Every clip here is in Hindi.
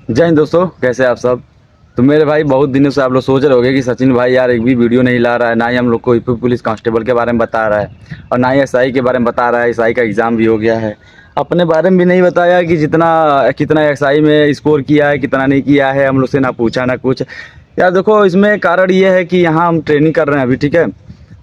जय हिंद दोस्तों, कैसे आप सब। तो मेरे भाई बहुत दिनों से आप लोग सोच रहे होंगे कि सचिन भाई यार एक भी वीडियो नहीं ला रहा है, ना ही हम लोग को यूपी पुलिस कांस्टेबल के बारे में बता रहा है और ना ही एसआई के बारे में बता रहा है। एसआई का एग्ज़ाम भी हो गया है, अपने बारे में भी नहीं बताया कि जितना कितना एसआई में स्कोर किया है, कितना नहीं किया है। हम लोग से ना पूछा ना कुछ। यार देखो, इसमें कारण ये है कि यहाँ हम ट्रेनिंग कर रहे हैं अभी, ठीक है।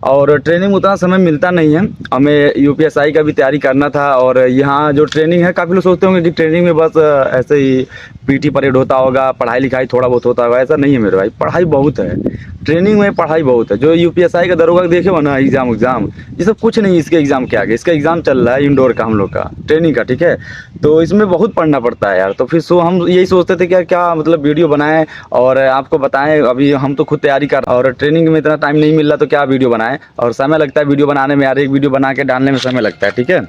और ट्रेनिंग में उतना समय मिलता नहीं है। हमें यूपीएसआई का भी तैयारी करना था और यहाँ जो ट्रेनिंग है, काफ़ी लोग सोचते होंगे कि ट्रेनिंग में बस ऐसे ही पीटी परेड होता होगा, पढ़ाई लिखाई थोड़ा बहुत होता होगा। ऐसा नहीं है मेरे भाई, पढ़ाई बहुत है। ट्रेनिंग में पढ़ाई बहुत है। जो यूपीएसआई का दरोगा देखे हो ना, एग्ज़ाम ये सब कुछ नहीं है इसके एग्ज़ाम के आगे। इसका एग्ज़ाम चल रहा है इंडोर का, हम लोग का ट्रेनिंग का, ठीक है। तो इसमें बहुत पढ़ना पड़ता है यार। तो फिर हम यही सोचते थे कि क्या मतलब वीडियो बनाएं और आपको बताएं। अभी हम तो खुद तैयारी कर और ट्रेनिंग में इतना टाइम नहीं मिल रहा, तो क्या वीडियो बनाएं। और समय लगता है वीडियो बनाने में यार, एक वीडियो बना के डालने में समय लगता है, ठीक है।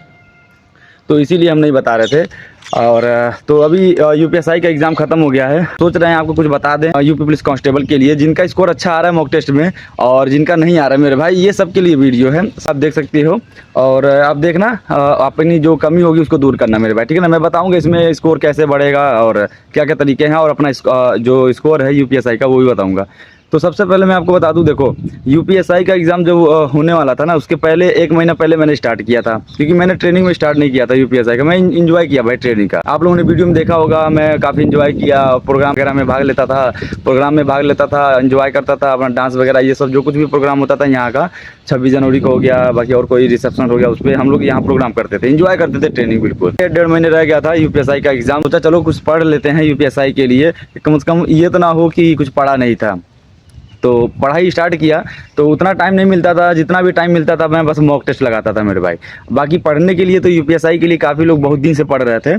तो इसीलिए हम नहीं बता रहे थे। और तो अभी यूपीएसआई का एग्ज़ाम ख़त्म हो गया है। सोच रहे हैं आपको कुछ बता दें यूपी पुलिस कांस्टेबल के लिए, जिनका स्कोर अच्छा आ रहा है मॉक टेस्ट में और जिनका नहीं आ रहा है मेरे भाई, ये सब के लिए वीडियो है। आप देख सकते हो और आप देखना, अपनी जो कमी होगी उसको दूर करना मेरे भाई, ठीक है ना। मैं बताऊँगा इसमें स्कोर कैसे बढ़ेगा और क्या क्या तरीके हैं, और अपना जो स्कोर है यूपीएसआई का वो भी बताऊँगा। तो सबसे पहले मैं आपको बता दूं, देखो यूपीएसआई का एग्ज़ाम जब होने वाला था ना, उसके पहले 1 महीना पहले मैंने स्टार्ट किया था, क्योंकि मैंने ट्रेनिंग में स्टार्ट नहीं किया था यूपीएसआई का। मैं इंजॉय किया भाई ट्रेनिंग का। आप लोगों ने वीडियो में देखा होगा, मैं काफ़ी इंजॉय किया। प्रोग्राम वगैरह में भाग लेता था, इंजॉय करता था, अपना डांस वगैरह ये सब जो कुछ भी प्रोग्राम होता था यहाँ का, 26 जनवरी को हो गया, बाकी और कोई रिसेप्शन हो गया, उस पर हम लोग यहाँ प्रोग्राम करते थे, इंजॉय करते थे ट्रेनिंग। बिल्कुल 1.5 महीने रह गया था यूपीएसआई का एग्ज़ाम। सोचा चलो कुछ पढ़ लेते हैं यूपीएसआई के लिए, कम से कम ये तो ना हो कि कुछ पढ़ा नहीं था। तो पढ़ाई स्टार्ट किया तो उतना टाइम नहीं मिलता था। जितना भी टाइम मिलता था मैं बस मॉक टेस्ट लगाता था मेरे भाई। बाकी पढ़ने के लिए तो यूपीएसआई के लिए काफ़ी लोग बहुत दिन से पढ़ रहे थे।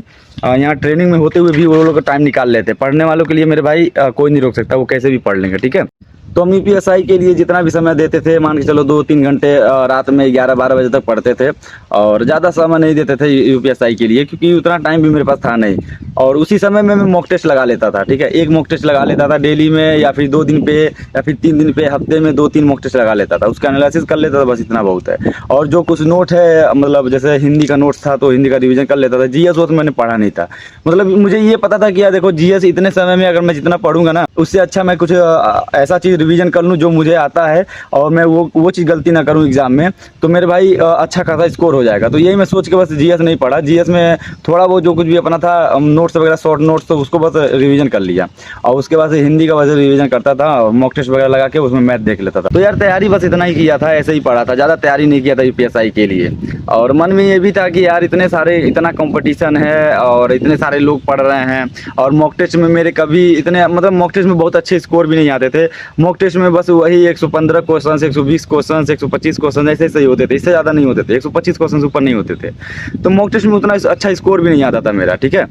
यहाँ ट्रेनिंग में होते हुए भी वो लोग टाइम निकाल लेते। पढ़ने वालों के लिए मेरे भाई कोई नहीं रोक सकता, वो कैसे भी पढ़ लेंगे, ठीक है। तो हम यूपीएसआई के लिए जितना भी समय देते थे, मान के चलो 2-3 घंटे रात में 11-12 बजे तक पढ़ते थे और ज़्यादा समय नहीं देते थे यूपीएसआई के लिए, क्योंकि उतना टाइम भी मेरे पास था नहीं। और उसी समय में मैं मॉक टेस्ट लगा लेता था, ठीक है। एक मॉक टेस्ट लगा लेता था डेली में, या फिर 2 दिन पे, या फिर 3 दिन पे, हफ्ते में 2-3 मॉक टेस्ट लगा लेता था। उसका एनालिसिस कर लेता था, बस इतना बहुत है। और जो कुछ नोट है, मतलब जैसे हिंदी का नोट्स था तो हिंदी का रिवीजन कर लेता था। जीएस वो तो मैंने पढ़ा नहीं था। मतलब मुझे ये पता था कि यार देखो, जीएस इतने समय में अगर मैं जितना पढ़ूंगा ना, उससे अच्छा मैं कुछ ऐसा चीज़ रिवीजन कर लूँ जो मुझे आता है, और मैं वो चीज़ गलती ना करूँ एग्जाम में, तो मेरे भाई अच्छा खासा स्कोर हो जाएगा। तो यही मैं सोच के बस जीएस नहीं पढ़ा। जीएस में थोड़ा वो जो कुछ भी अपना था नोट्स वगैरह, शॉर्ट नोट्स, तो उसको बस रिवीजन कर लिया। और उसके बाद से हिंदी का बस रिवीजन करता था और मॉक टेस्ट वगैरह लगा के उसमें मैथ देख लेता था। तो यार तैयारी बस इतना ही किया था, ऐसे ही पढ़ा था, ज़्यादा तैयारी नहीं किया था यूपीएसआई के लिए। और मन में ये भी था कि यार इतना कंपटीशन है और इतने सारे लोग पढ़ रहे हैं, और मॉक टेस्ट में मेरे कभी इतने, मतलब मॉक टेस्ट में बहुत अच्छे स्कोर भी नहीं आते थे। मॉक टेस्ट में बस वही 115 क्वेश्चन, 120 क्वेश्चन, 125 क्वेश्चन ऐसे ही होते थे, इससे ज़्यादा नहीं होते थे। 125 क्वेश्चन ऊपर नहीं होते थे। तो मॉक टेस्ट में उतना अच्छा स्कोर भी नहीं आता था मेरा, ठीक है।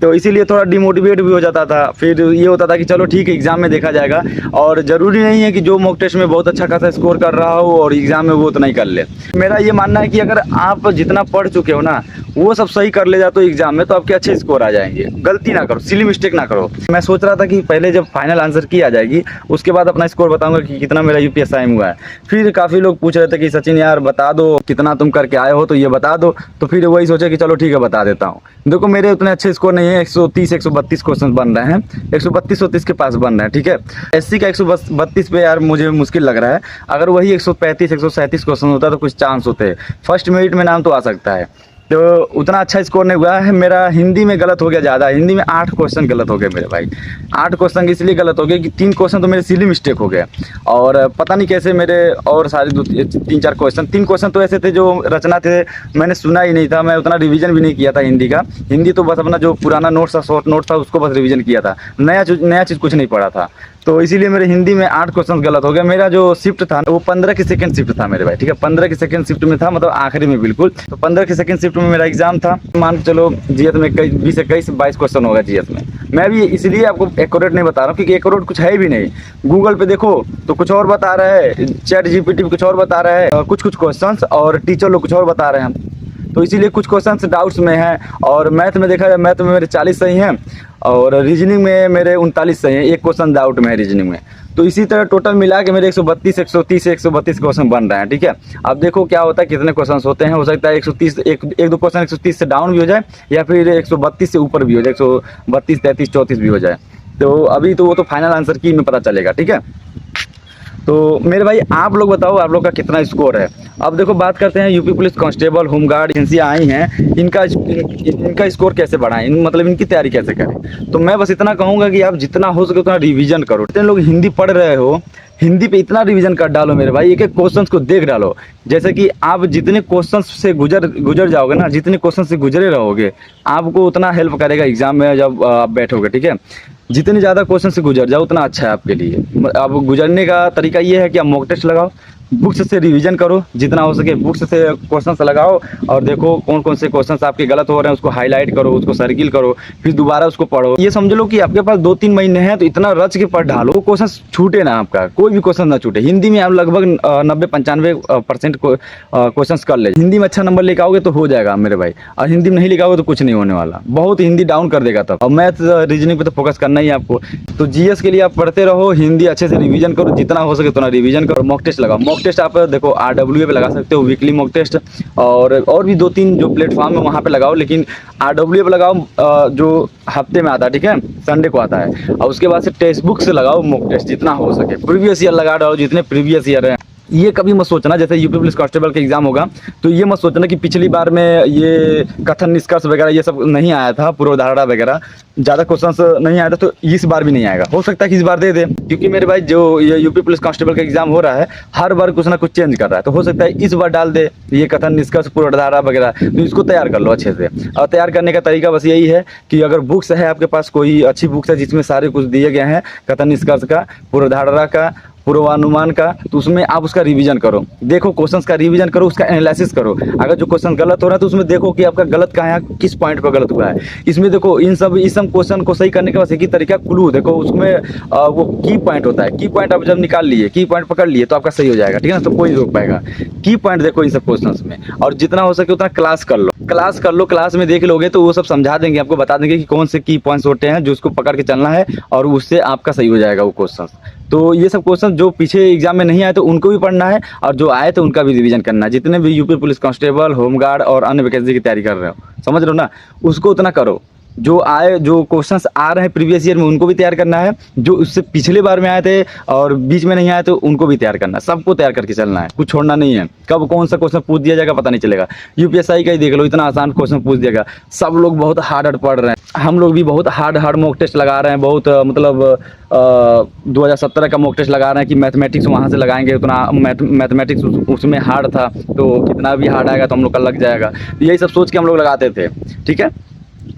तो इसीलिए थोड़ा डिमोटिवेट भी हो जाता था। फिर ये होता था कि चलो ठीक है, एग्जाम में देखा जाएगा। और ज़रूरी नहीं है कि जो मॉक टेस्ट में बहुत अच्छा खासा स्कोर कर रहा हो और एग्जाम में वो उतना ही कर ले। मेरा ये मानना है कि अगर आप जितना पढ़ चुके हो ना, वो सब सही कर ले जाते हो एग्जाम में, तो आपके अच्छे स्कोर आ जाएंगे। गलती ना करो, सिली मिस्टेक ना करो। मैं सोच रहा था कि पहले जब फाइनल आंसर की आ जाएगी, उसके बाद अपना स्कोर बताऊंगा कि कितना मेरा यूपीएसआई में हुआ है। फिर काफ़ी लोग पूछ रहे थे कि सचिन यार बता दो कितना तुम करके आए हो, तो ये बता दो। तो फिर वही सोचा कि चलो ठीक है, बता देता हूँ। देखो मेरे उतने अच्छे स्कोर नहीं है। 130-132 क्वेश्चन बन रहे हैं, 132-130 के पास बन रहे हैं, ठीक है। एससी का 132 पे यार मुझे मुश्किल लग रहा है। अगर वही 135-137 क्वेश्चन होता तो कुछ चांस होते, फर्स्ट मेरिट में नाम तो आ सकता है। तो उतना अच्छा स्कोर नहीं हुआ है मेरा। हिंदी में गलत हो गया ज़्यादा, हिंदी में 8 क्वेश्चन गलत हो गए मेरे भाई। 8 क्वेश्चन इसलिए गलत हो गए कि 3 क्वेश्चन तो मेरे सिली मिस्टेक हो गए, और पता नहीं कैसे मेरे और सारे 3-4 क्वेश्चन, 3 क्वेश्चन तो ऐसे थे जो रचना थे, मैंने सुना ही नहीं था। मैं उतना रिवीजन भी नहीं किया था हिंदी का। हिंदी तो बस अपना जो पुराना नोट्स था, शॉर्ट नोट था, उसको बस रिवीजन किया था। नया चीज़ कुछ नहीं पढ़ा था। तो इसीलिए मेरे हिंदी में 8 क्वेश्चन गलत हो गया। मेरा जो शिफ्ट था वो 15 की सेकंड शिफ्ट था मेरे भाई, ठीक है। 15 की सेकंड शिफ्ट में था, मतलब आखिरी में बिल्कुल। तो 15 की सेकंड शिफ्ट में मेरा एग्जाम था। मान के चलो जीएस में 20-21-22 क्वेश्चन होगा जीएस में। मैं भी इसलिए आपको एक्यूरेट नहीं बता रहा हूँ क्योंकि एक्यूरेट कुछ है भी नहीं। गूगल पे देखो तो कुछ और बता रहा है, चैट जीपीटी कुछ और बता रहा है, कुछ क्वेश्चन, और टीचर लोग कुछ और बता रहे हैं। तो इसीलिए कुछ क्वेश्चन डाउट्स में हैं। और मैथ में देखा जाए, मैथ में मेरे 40 सही हैं, और रीजनिंग में मेरे 39 सही हैं। एक क्वेश्चन डाउट में है रीजनिंग में। तो इसी तरह टोटल मिला के मेरे 132, 130 से 132 क्वेश्चन बन रहे हैं, ठीक है। अब देखो क्या होता है, कितने क्वेश्चन होते हैं। हो सकता है 130 एक दो क्वेश्चन 130 से डाउन भी हो जाए, या फिर 132 से ऊपर भी हो जाए, 132, 33, 34 भी हो जाए। तो अभी तो वो तो फाइनल आंसर की में पता चलेगा, ठीक है। तो मेरे भाई आप लोग बताओ, आप लोग का कितना स्कोर है। अब देखो बात करते हैं यूपी पुलिस कांस्टेबल, होमगार्ड एजेंसियाँ आई हैं, इनका स्कोर कैसे बढ़ाएं, मतलब इनकी तैयारी कैसे करें। तो मैं बस इतना कहूँगा कि आप जितना हो सके उतना रिवीजन करो। जितने लोग हिंदी पढ़ रहे हो, हिंदी पे इतना रिवीजन कर डालो मेरे भाई, एक एक क्वेश्चन को देख डालो। जैसे कि आप जितने क्वेश्चन से गुजर जाओगे ना, जितने क्वेश्चन से गुजरे रहोगे, आपको उतना हेल्प करेगा एग्जाम में जब आप बैठोगे, ठीक है। जितने ज़्यादा क्वेश्चन से गुजर जाओ उतना अच्छा है आपके लिए। अब गुजरने का तरीका ये है कि आप मॉक टेस्ट लगाओ, बुक्स से रिवीजन करो, जितना हो सके बुक्स से क्वेश्चंस लगाओ, और देखो कौन कौन से क्वेश्चंस आपके गलत हो रहे हैं, उसको हाईलाइट करो, उसको सर्किल करो, फिर दोबारा उसको पढ़ो। ये समझ लो कि आपके पास 2-3 महीने हैं, तो इतना रच के पढ़ डालो, क्वेश्चन छूटे ना, आपका कोई भी क्वेश्चन ना छूटे। हिंदी में आप लगभग 90-95% क्वेश्चन कर ले। हिंदी में अच्छा नंबर लेकर आओगे तो हो जाएगा मेरे भाई, और हिंदी में नहीं लेकर आओगे तो कुछ नहीं होने वाला, बहुत हिंदी डाउन कर देगा तब। और मैथ रीजनिंग पे तो फोकस करना ही है आपको। तो जीएस के लिए आप पढ़ते रहो, हिंदी अच्छे से रिवीजन करो, जितना हो सके उतना रिवीजन करो। मॉक टेस्ट लगाओ, मॉक टेस्ट आप देखो आरडब्ल्यूए पे लगा सकते हो, वीकली मॉक टेस्ट, और भी 2-3 जो प्लेटफॉर्म है वहाँ पे लगाओ, लेकिन आरडब्ल्यूए पे लगाओ जो हफ्ते में आता है, ठीक है, संडे को आता है। और उसके बाद से टेक्स्ट बुक से लगाओ मॉक टेस्ट जितना हो सके, प्रीवियस ईयर लगा डालो, जितने प्रीवियस ईयर है। ये कभी मत सोचना, जैसे यूपी पुलिस कांस्टेबल का एग्जाम होगा तो ये मत सोचना कि पिछली बार में ये कथन निष्कर्ष वगैरह ये सब नहीं आया था, पूर्वधारणा वगैरह ज़्यादा क्वेश्चंस नहीं आया था, तो इस बार भी नहीं आएगा। हो सकता है कि इस बार दे दे, क्योंकि मेरे भाई जो ये यूपी पुलिस कांस्टेबल का एग्जाम हो रहा है हर बार कुछ ना कुछ चेंज कर रहा है, तो हो सकता है इस बार डाल दे ये कथन निष्कर्ष पूर्वधारणा वगैरह। तो इसको तैयार कर लो अच्छे से। और तैयार करने का तरीका बस यही है कि अगर बुक्स है आपके पास, कोई अच्छी बुक्स है जिसमें सारे कुछ दिए गए हैं, कथन निष्कर्ष का, पूर्वधारणा का, पूर्वानुमान का, तो उसमें आप उसका रिवीजन करो, देखो क्वेश्चंस का रिवीजन करो, उसका एनालिसिस करो। अगर जो क्वेश्चन गलत हो रहा है तो उसमें देखो कि आपका गलत कहाँ है, किस पॉइंट पर गलत हुआ है। इसमें देखो इस सब क्वेश्चन को सही करने के बाद एक ही तरीका क्लू देखो, उसमें वो की पॉइंट होता है। की पॉइंट आप जब निकाल लिए, की पॉइंट पकड़ लिए तो आपका सही हो जाएगा, ठीक है ना। तो कोई नहीं रोक पाएगा। की पॉइंट देखो इन सब क्वेश्चन में, और जितना हो सके उतना क्लास कर लो, क्लास में देख लोगे तो वो सब समझा देंगे, आपको बता देंगे कि कौन से की पॉइंट्स होते हैं जो उसको पकड़ के चलना है, और उससे आपका सही हो जाएगा वो क्वेश्चन। तो ये सब क्वेश्चन जो पीछे एग्जाम में नहीं आए तो उनको भी पढ़ना है, और जो आए तो उनका भी रिवीजन करना है। जितने भी यूपी पुलिस कांस्टेबल, होमगार्ड और अन्य वैकेंसी की तैयारी कर रहे हो, समझ रहे हो ना, उसको उतना करो। जो आए, जो क्वेश्चंस आ रहे हैं प्रीवियस ईयर में उनको भी तैयार करना है, जो उससे पिछले बार में आए थे और बीच में नहीं आए तो उनको भी तैयार करना है। सबको तैयार करके चलना है, कुछ छोड़ना नहीं है। कब कौन सा क्वेश्चन पूछ दिया जाएगा पता नहीं चलेगा। यूपीएसआई का ही देख लो, इतना आसान क्वेश्चन पूछ दिएगा। सब लोग बहुत हार्ड पढ़ रहे हैं, हम लोग भी बहुत हार्ड मॉक टेस्ट लगा रहे हैं, बहुत मतलब 2017 का मॉक टेस्ट लगा रहे हैं कि मैथमेटिक्स वहाँ से लगाएंगे, उतना मैथमेटिक्स उसमें हार्ड था, तो कितना भी हार्ड आएगा तो हम लोग का लग जाएगा। यही सब सोच के हम लोग लगाते थे, ठीक है।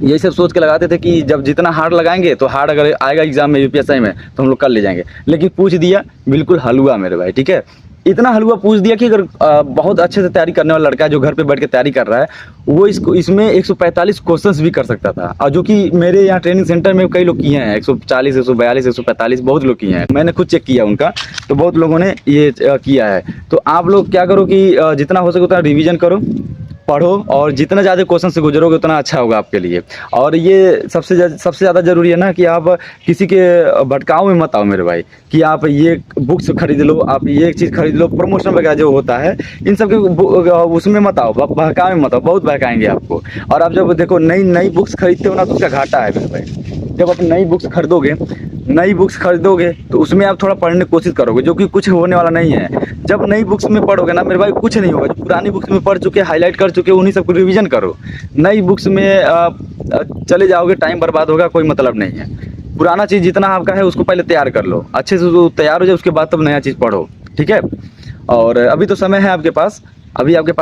यही सब सोच के लगाते थे कि जब जितना हार्ड लगाएंगे तो हार्ड अगर आएगा एग्जाम में यूपीएसआई में तो हम लोग कर ले जाएंगे। लेकिन पूछ दिया बिल्कुल हलवा मेरे भाई, ठीक है। इतना हलवा पूछ दिया कि अगर बहुत अच्छे से तैयारी करने वाला लड़का है जो घर पे बैठ के तैयारी कर रहा है, वो इसमें 145 क्वेश्चंस भी कर सकता था। और जो कि मेरे यहाँ ट्रेनिंग सेंटर में कई लोग किए हैं, 140, 142, 145 बहुत लोग किए हैं। मैंने खुद चेक किया उनका, तो बहुत लोगों ने ये किया है। तो आप लोग क्या करो कि जितना हो सके उतना रिविजन करो, पढ़ो, और जितना ज़्यादा क्वेश्चन से गुजरोगे उतना अच्छा होगा आपके लिए। और ये सबसे ज़्यादा ज़रूरी है ना कि आप किसी के भटकाव में मत आओ मेरे भाई, कि आप ये बुक्स खरीद लो, आप ये चीज़ खरीद लो, प्रमोशन वगैरह जो होता है इन सब के उसमें मत आओ, बहकाव में मत आओ, बहुत बहकाएंगे आपको। और आप जब देखो नई बुक्स खरीदते हो ना तो उसका घाटा है मेरे भाई। जब आप नई बुक्स खरीदोगे तो उसमें आप थोड़ा पढ़ने की कोशिश करोगे, जो कि कुछ होने वाला नहीं है। जब नई बुक्स में पढ़ोगे ना मेरे भाई कुछ नहीं होगा। जो पुरानी बुक्स में पढ़ चुके, हाईलाइट कर चुके, उन्हीं सबको रिवीजन करो। नई बुक्स में चले जाओगे, टाइम बर्बाद होगा, कोई मतलब नहीं है। पुराना चीज़ जितना आपका है उसको पहले तैयार कर लो, अच्छे से तैयार हो जाए, उसके बाद तब नया चीज़ पढ़ो, ठीक है। और अभी तो समय है आपके पास,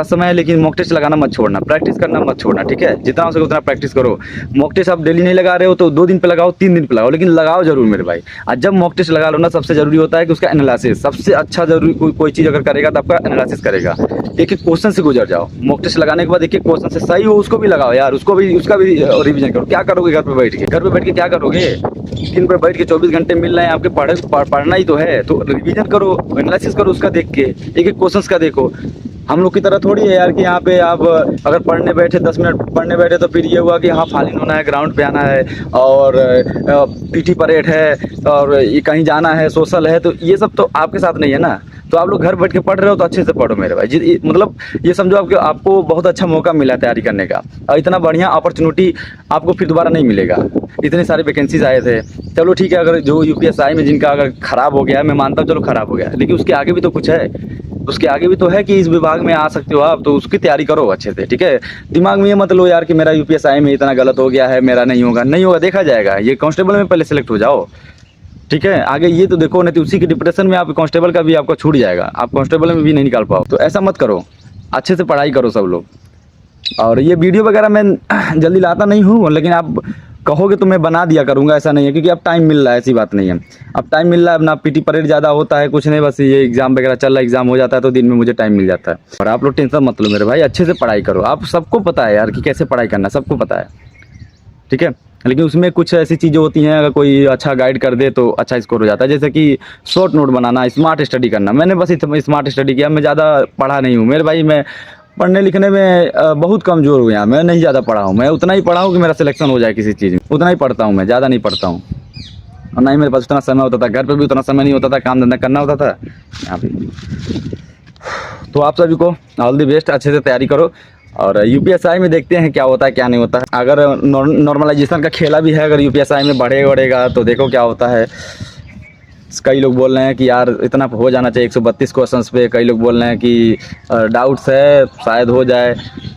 समय है, लेकिन मॉक टेस्ट लगाना मत छोड़ना, प्रैक्टिस करना मत छोड़ना, ठीक है। जितना हो सके उतना प्रैक्टिस करो। मॉक टेस्ट आप डेली नहीं लगा रहे हो तो 2 दिन पे लगाओ, 3 दिन पे लगाओ, लेकिन लगाओ जरूर मेरे भाई। और जब मॉक टेस्ट लगा लो ना, सबसे जरूरी होता है कि उसका एनालिसिस सबसे अच्छा जरूरी। कोई चीज़ अगर करेगा तो आपका एनालिसिस करेगा। एक क्वेश्चन से गुजर जाओ, मॉक टेस्ट लगाने के बाद एक क्वेश्चन से सही हो उसको भी लगाओ यार, उसका भी रिविजन करो। क्या करोगे घर पे बैठ के क्या करोगे? दिन पर बैठ के 24 घंटे मिल रहे हैं आपके, पढ़ना ही तो है, तो रिवीजन करो, एनालिसिस करो उसका, देख के एक क्वेश्चन का देखो। हम लोग की तरह थोड़ी है यार कि यहाँ पे आप अगर पढ़ने बैठे 10 मिनट पढ़ने बैठे तो फिर ये हुआ कि हाँ फालिन होना है, ग्राउंड पे आना है और पीटी परेड है और ये कहीं जाना है, सोशल है, तो ये सब तो आपके साथ नहीं है ना। तो आप लोग घर बैठ के पढ़ रहे हो तो अच्छे से पढ़ो मेरे भाई जी। मतलब ये समझो आपको आपको बहुत अच्छा मौका मिला तैयारी करने का, और इतना बढ़िया अपॉर्चुनिटी आपको फिर दोबारा नहीं मिलेगा। इतने सारे वैकेंसीज आए थे, चलो ठीक है, अगर जो यूपीएसआई में जिनका अगर खराब हो गया है, मैं मानता हूँ चलो खराब हो गया है, लेकिन उसके आगे भी तो कुछ है, उसके आगे भी तो है कि इस विभाग में आ सकते हो आप, तो उसकी तैयारी करो अच्छे से, ठीक है। दिमाग में ये मत लो यार कि मेरा यूपीएसआई में इतना गलत हो गया है, मेरा नहीं होगा, नहीं होगा, देखा जाएगा। ये कांस्टेबल में पहले सेलेक्ट हो जाओ, ठीक है, आगे ये तो देखो, नहीं तो उसी के डिप्रेशन में आप कांस्टेबल का भी आपका छूट जाएगा, आप कांस्टेबल में भी नहीं निकाल पाओ। तो ऐसा मत करो, अच्छे से पढ़ाई करो सब लोग। और ये वीडियो वगैरह मैं जल्दी लाता नहीं हूँ, लेकिन आप कहोगे तो मैं बना दिया करूँगा, ऐसा नहीं है, क्योंकि अब टाइम मिल रहा है, ऐसी बात नहीं है। अब टाइम मिल रहा है, अपना पीटी परेड ज़्यादा होता है, कुछ नहीं, बस ये एग्जाम वगैरह चल रहा है, एग्जाम हो जाता है तो दिन में मुझे टाइम मिल जाता है। और आप लोग टेंशन मत लो मेरे भाई, अच्छे से पढ़ाई करो। आप सबको पता है यार कि कैसे पढ़ाई करना, सबको पता है, ठीक है। लेकिन उसमें कुछ ऐसी चीज़ें होती हैं, अगर कोई अच्छा गाइड कर दे तो अच्छा स्कोर हो जाता है। जैसे कि शॉर्ट नोट बनाना, स्मार्ट स्टडी करना। मैंने बस स्मार्ट स्टडी किया, मैं ज़्यादा पढ़ा नहीं हूँ मेरे भाई। मैं पढ़ने लिखने में बहुत कमज़ोर हूँ यार, मैं नहीं ज़्यादा पढ़ा हूँ। मैं उतना ही पढ़ा हूँ कि मेरा सिलेक्शन हो जाए किसी चीज़ में, उतना ही पढ़ता हूँ मैं, ज़्यादा नहीं पढ़ता हूँ। और ना ही मेरे पास उतना समय होता था, घर पर भी उतना समय नहीं होता था, काम धंधा करना होता था यहाँ पे। तो आप सभी को ऑल द बेस्ट, अच्छे से तैयारी करो। और यूपीएसआई में देखते हैं क्या होता है क्या नहीं होता है। अगर नॉर्मलाइजेशन का खेला भी है, अगर यूपीएसआई में बढ़ेगा तो देखो क्या होता है। कई लोग बोल रहे हैं कि यार इतना हो जाना चाहिए 132 क्वेश्चंस पे, कई लोग बोल रहे हैं कि डाउट्स है शायद हो जाए।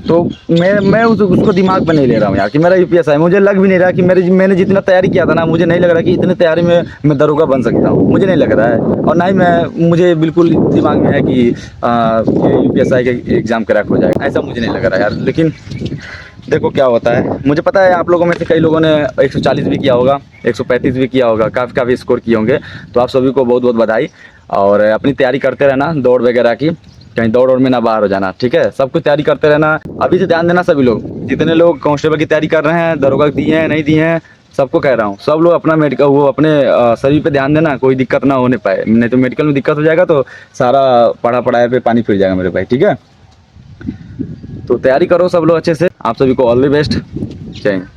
तो मैं उसको दिमाग पे नहीं ले रहा हूँ यार कि मेरा यूपीएसआई, मुझे लग भी नहीं रहा कि मैंने जितना तैयारी किया था ना, मुझे नहीं लग रहा कि इतनी तैयारी में मैं दरोगा बन सकता हूँ, मुझे नहीं लग रहा है। और ना ही मुझे बिल्कुल दिमाग में है कि यूपीएसआई के एग्ज़ाम क्रैक हो जाएगा, ऐसा मुझे नहीं लग रहा यार। लेकिन देखो क्या होता है। मुझे पता है आप लोगों में से कई लोगों ने 140 भी किया होगा, 135 भी किया होगा, काफ़ी स्कोर किए होंगे। तो आप सभी को बहुत बहुत बधाई, और अपनी तैयारी करते रहना दौड़ वगैरह की, कहीं दौड़ और में ना बाहर हो जाना, ठीक है। सब कुछ तैयारी करते रहना। अभी से ध्यान देना सभी लोग, जितने लोग कांस्टेबल की तैयारी कर रहे हैं, दरोगा दिए हैं नहीं दिए हैं, सबको कह रहा हूँ, सब लोग अपना मेडिकल वो अपने शरीर पे ध्यान देना, कोई दिक्कत ना होने पाए, नहीं तो मेडिकल में दिक्कत हो जाएगा तो सारा पढ़ाई पे पानी फिर जाएगा मेरे भाई, ठीक है। तो तैयारी करो सब लोग अच्छे से। आप सभी को ऑल द बेस्ट। जय हिंद।